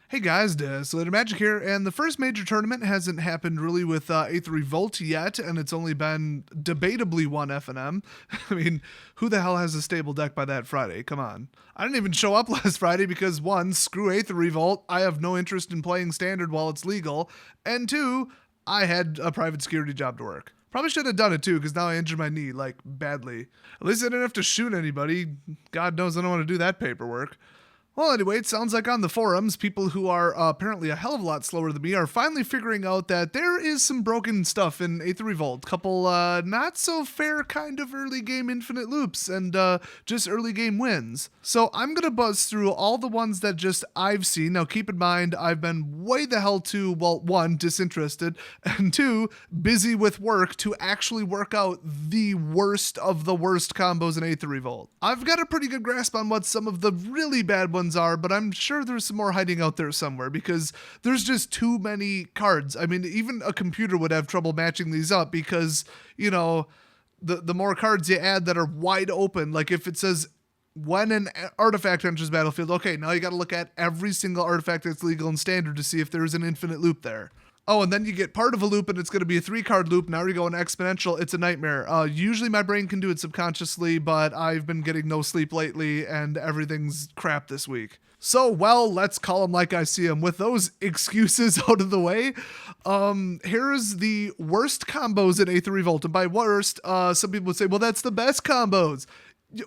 Hey guys, Slater Magic here, and the first major tournament hasn't happened really with Aether Revolt yet, and it's only been debatably one FNM. I mean, who the hell has a stable deck by that Friday? Come on. I didn't even show up last Friday because one, screw Aether Revolt, I have no interest in playing Standard while it's legal, and two, I had a private security job to work. Probably should have done it too, because now I injured my knee, like, badly. At least I didn't have to shoot anybody. God knows I don't want to do that paperwork. Well, anyway, it sounds like on the forums, people who are apparently a hell of a lot slower than me are finally figuring out that there is some broken stuff in Aether Revolt. Couple not so fair kind of early game infinite loops and just early game wins. So I'm going to buzz through all the ones that just I've seen. Now keep in mind, I've been way the hell too, well, one, disinterested, and two, busy with work to actually work out the worst of the worst combos in Aether Revolt. I've got a pretty good grasp on what some of the really bad ones are, but I'm sure there's some more hiding out there somewhere because there's just too many cards. I mean, even a computer would have trouble matching these up because, you know, the more cards you add that are wide open, like if it says when an artifact enters battlefield, okay, now you got to look at every single artifact that's legal and standard to see if there's an infinite loop there. Oh, and then you get part of a loop and it's going to be a 3-card loop. Now you're going exponential. It's a nightmare. Usually my brain can do it subconsciously, but I've been getting no sleep lately and everything's crap this week. So, well, let's call them like I see them. With those excuses out of the way, here's the worst combos in Aether Revolt. And by worst, some people would say, well, that's the best combos.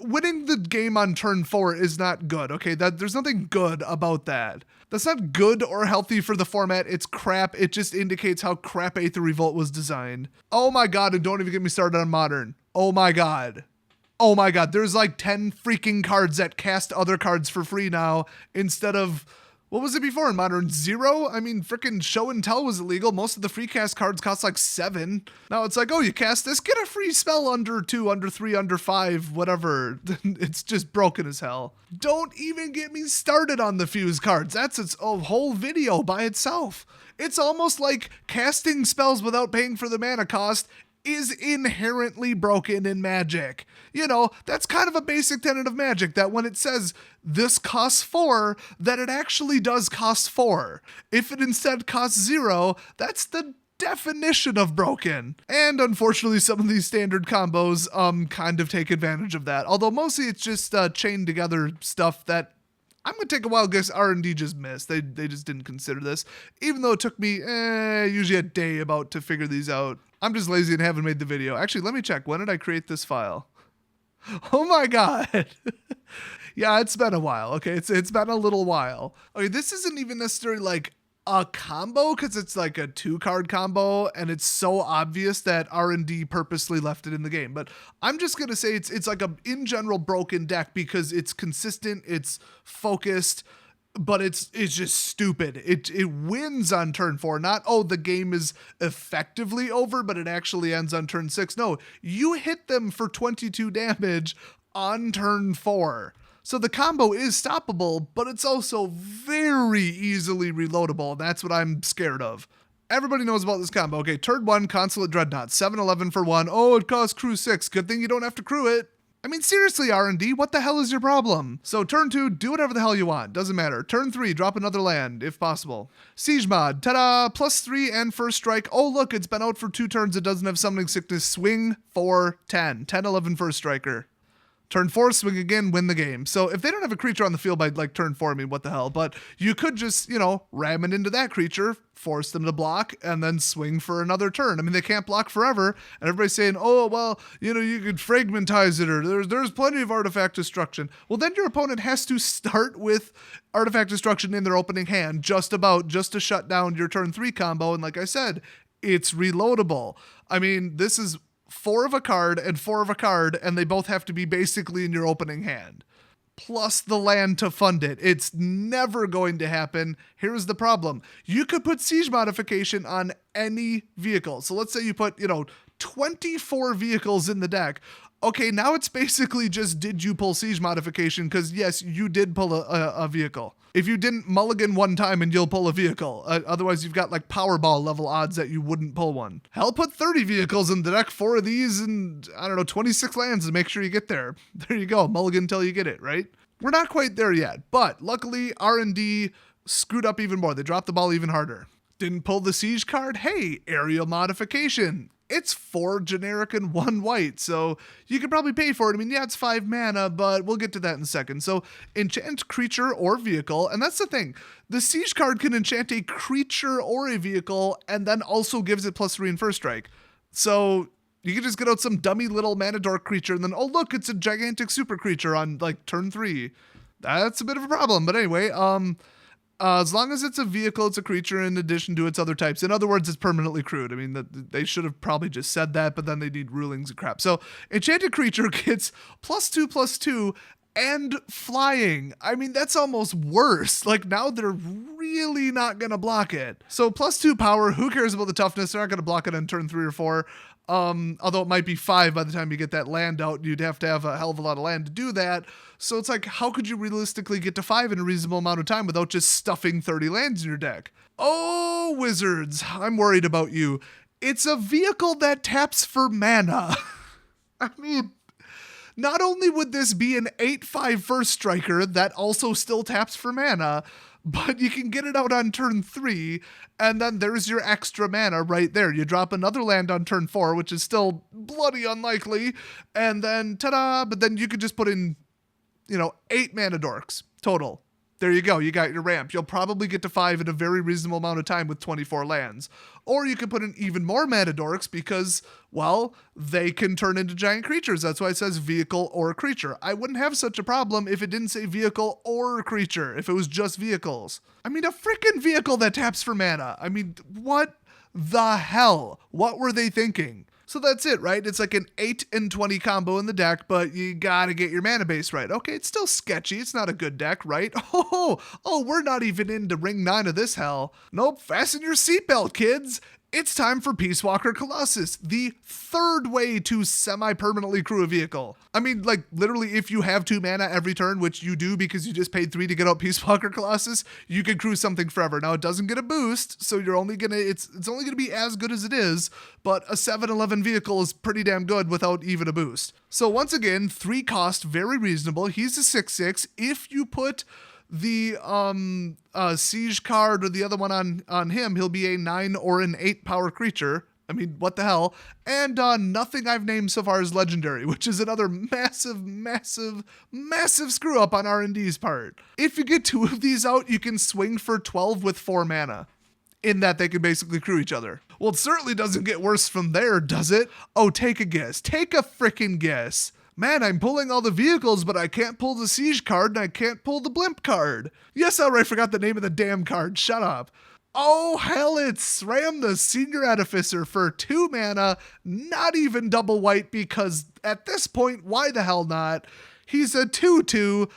Winning the game on turn 4 is not good, okay? There's nothing good about that. That's not good or healthy for the format. It's crap. It just indicates how crap Aether Revolt was designed. Oh my god, and don't even get me started on Modern. Oh my god. Oh my god, there's like 10 freaking cards that cast other cards for free now instead of... What was it before in Modern? 0? I mean, frickin' Show and Tell was illegal. Most of the free cast cards cost like 7. Now it's like, oh, you cast this, get a free spell under 2, under 3, under 5, whatever. It's just broken as hell. Don't even get me started on the fuse cards. That's its whole video by itself. It's almost like casting spells without paying for the mana cost is inherently broken in Magic. You know, that's kind of a basic tenet of Magic, that when it says this costs 4, that it actually does cost 4. If it instead costs 0, that's the definition of broken. And unfortunately, some of these standard combos kind of take advantage of that. Although mostly it's just chained together stuff that I'm going to take a wild guess R&D just missed. They just didn't consider this. Even though it took me usually a day about to figure these out. I'm just lazy and haven't made the video. Actually, let me check. When did I create this file? Oh my god. Yeah, it's been a while. Okay, it's been a little while. Okay, this isn't even necessarily like a combo because it's like a 2-card combo and it's so obvious that R&D purposely left it in the game. But I'm just going to say it's like a in general broken deck because it's consistent, it's focused, but it's just stupid. It wins on turn 4. Not, oh, the game is effectively over, but it actually ends on turn 6. No, you hit them for 22 damage on turn 4. So the combo is stoppable, but it's also very easily reloadable. That's what I'm scared of. Everybody knows about this combo. Okay, turn 1, Consulate Dreadnought, 7-11 for 1. Oh, it costs crew 6. Good thing you don't have to crew it. I mean, seriously, R&D, what the hell is your problem? So turn 2, do whatever the hell you want. Doesn't matter. Turn 3, drop another land, if possible. Siege mod, ta-da, +3 and first strike. Oh, look, it's been out for 2 turns. It doesn't have summoning sickness. Swing for 10. 10-11 first striker. Turn 4, swing again, win the game. So if they don't have a creature on the field by like turn 4, I mean, what the hell? But you could just, you know, ram it into that creature, force them to block, and then swing for another turn. I mean, they can't block forever. And everybody's saying, oh, well, you know, you could fragmentize it, or there's plenty of artifact destruction. Well, then your opponent has to start with artifact destruction in their opening hand, just to shut down your turn 3 combo. And like I said, it's reloadable. I mean, this is 4 of a card and 4 of a card, and they both have to be basically in your opening hand. Plus the land to fund it. It's never going to happen. Here's the problem. You could put siege modification on any vehicle. So let's say you put, 24 vehicles in the deck. Okay, now it's basically just, did you pull siege modification? Because yes, you did pull a vehicle. If you didn't mulligan one time and you'll pull a vehicle. Otherwise, you've got like Powerball level odds that you wouldn't pull one. Hell, put 30 vehicles in the deck, 4 of these, and 26 lands to make sure you get there. There you go, mulligan until you get it, right? We're not quite there yet, but luckily R&D screwed up even more. They dropped the ball even harder. Didn't pull the siege card? Hey, aerial modification. It's 4 generic and 1 white, so you could probably pay for it. I mean, yeah, it's 5 mana, but we'll get to that in a second. So enchant creature or vehicle, and that's the thing. The siege card can enchant a creature or a vehicle, and then also gives it +3 in first strike. So you can just get out some dummy little mana dork creature, and then, oh look, it's a gigantic super creature on like turn 3. That's a bit of a problem, but anyway, as long as it's a vehicle, it's a creature in addition to its other types. In other words, it's permanently crewed. I mean, they should have probably just said that, but then they need rulings and crap. So enchanted creature gets +2/+2 and flying. I mean, that's almost worse. Like, now they're really not going to block it. So +2 power, who cares about the toughness? They're not going to block it on turn 3 or 4. Although it might be 5 by the time you get that land out. You'd have to have a hell of a lot of land to do that. So it's like, how could you realistically get to 5 in a reasonable amount of time without just stuffing 30 lands in your deck? Oh, Wizards, I'm worried about you. It's a vehicle that taps for mana. I mean, not only would this be an 8/5 first striker that also still taps for mana, but you can get it out on turn 3, and then there's your extra mana right there. You drop another land on turn 4, which is still bloody unlikely, and then ta-da, but then you could just put in, 8 mana dorks total. There you go, you got your ramp. You'll probably get to 5 in a very reasonable amount of time with 24 lands. Or you could put in even more mana dorks because, well, they can turn into giant creatures. That's why it says vehicle or creature. I wouldn't have such a problem if it didn't say vehicle or creature, if it was just vehicles. I mean, a freaking vehicle that taps for mana. I mean, what the hell? What were they thinking? So that's it, right? It's like an 8 and 20 combo in the deck, but you gotta get your mana base right. Okay, it's still sketchy. It's not a good deck, right? Oh, we're not even into ring 9 of this hell. Nope, fasten your seatbelt, kids. It's time for Peace Walker Colossus, the third way to semi-permanently crew a vehicle. I mean, like, literally, if you have 2 mana every turn, which you do because you just paid 3 to get out Peace Walker Colossus, you can crew something forever. Now, it doesn't get a boost, so you're only gonna, it's only gonna be as good as it is, but a 7/11 vehicle is pretty damn good without even a boost. So once again, 3 cost, very reasonable. He's a 6/6. If you put the siege card or the other one on him, he'll be a 9 or an 8 power creature. I mean, what the hell? And nothing I've named so far is legendary, which is another massive screw up on R&D's part. If you get 2 of these out, you can swing for 12 with 4 mana. In that they can basically crew each other. Well, it certainly doesn't get worse from there, does it? Oh, take a guess. Take a freaking guess. Man, I'm pulling all the vehicles, but I can't pull the siege card and I can't pull the blimp card. Yes, I already forgot the name of the damn card. Shut up. Oh, hell, it's Sram the Senior Artificer for 2 mana, not even double white, because at this point, why the hell not? He's a 2/2.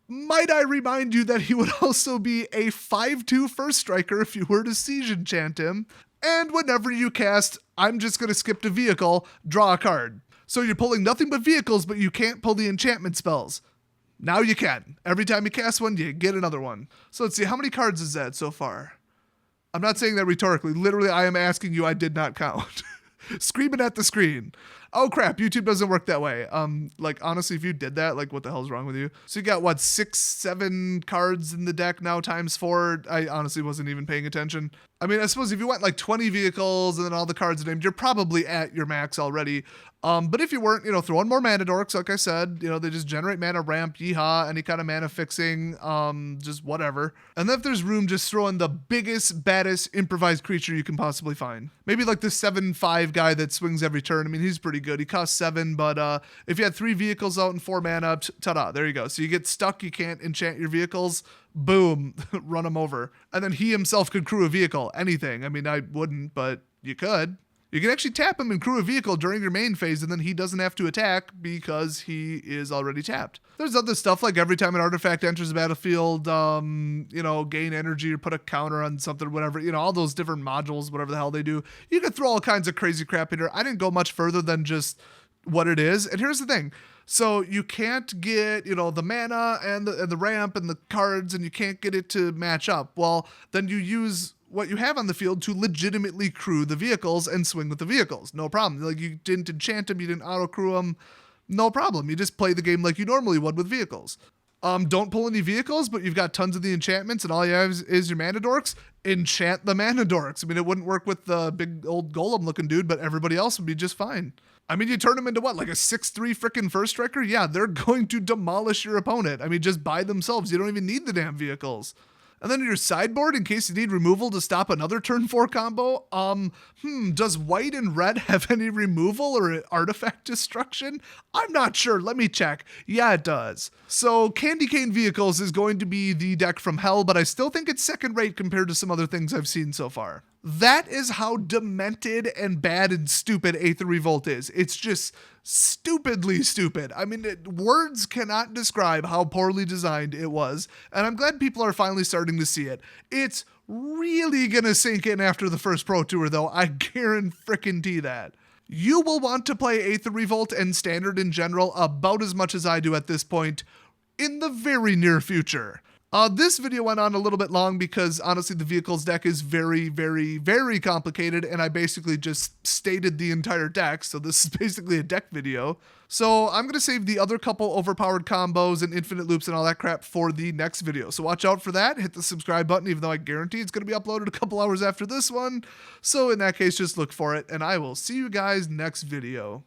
Might I remind you that he would also be a 5/2 first striker if you were to siege enchant him. And whenever you cast, I'm just going to skip to vehicle, draw a card. So you're pulling nothing but vehicles, but you can't pull the enchantment spells. Now you can. Every time you cast one, you get another one. So let's see, how many cards is that so far? I'm not saying that rhetorically. Literally, I am asking you, I did not count. Screaming at the screen. Oh crap, YouTube doesn't work that way. Like, honestly, if you did that, like, what the hell's wrong with you? So you got, 6, 7 cards in the deck now times 4. I honestly wasn't even paying attention. I mean, I suppose if you went like 20 vehicles and then all the cards named, you're probably at your max already. But if you weren't, throw in more mana dorks, like I said, they just generate mana ramp, yeehaw, any kind of mana fixing, just whatever. And then if there's room, just throw in the biggest, baddest improvised creature you can possibly find. Maybe like the 7/5 guy that swings every turn. I mean, he's pretty good. He costs 7, but if you had 3 vehicles out and 4 mana, ta-da, there you go. So you get stuck, you can't enchant your vehicles, boom, run him over. And then he himself could crew a vehicle, anything. I mean, I wouldn't, but you could. You can actually tap him and crew a vehicle during your main phase, and then he doesn't have to attack because he is already tapped. There's other stuff, like every time an artifact enters the battlefield, gain energy or put a counter on something or whatever, all those different modules, whatever the hell they do. You can throw all kinds of crazy crap in here. I didn't go much further than just what it is. And here's the thing. So you can't get, the mana and the ramp and the cards, and you can't get it to match up. Well, then you use what you have on the field to legitimately crew the vehicles and swing with the vehicles. No problem. Like, you didn't enchant them, you didn't auto crew them. No problem. You just play the game like you normally would with vehicles. Don't pull any vehicles, but you've got tons of the enchantments, and all you have is your mana dorks. Enchant the mana dorks. I mean, it wouldn't work with the big old golem looking dude, but everybody else would be just fine. I mean, you turn them into what, like a 6-3 frickin' first striker? Yeah, they're going to demolish your opponent. I mean, just by themselves. You don't even need the damn vehicles. And then your sideboard, in case you need removal to stop another turn 4 combo, does white and red have any removal or artifact destruction? I'm not sure. Let me check. Yeah, it does. So Candy Cane Vehicles is going to be the deck from hell, but I still think it's second rate compared to some other things I've seen so far. That is how demented and bad and stupid Aether Revolt is. It's just stupidly stupid. I mean, words cannot describe how poorly designed it was, and I'm glad people are finally starting to see it. It's really gonna sink in after the first Pro Tour, though. I guarantee that. You will want to play Aether Revolt and Standard in general about as much as I do at this point in the very near future. This video went on a little bit long because honestly the vehicles deck is very, very, very complicated, and I basically just stated the entire deck, so this is basically a deck video. So I'm going to save the other couple overpowered combos and infinite loops and all that crap for the next video. So watch out for that. Hit the subscribe button, even though I guarantee it's going to be uploaded a couple hours after this one. So in that case, just look for it, and I will see you guys next video.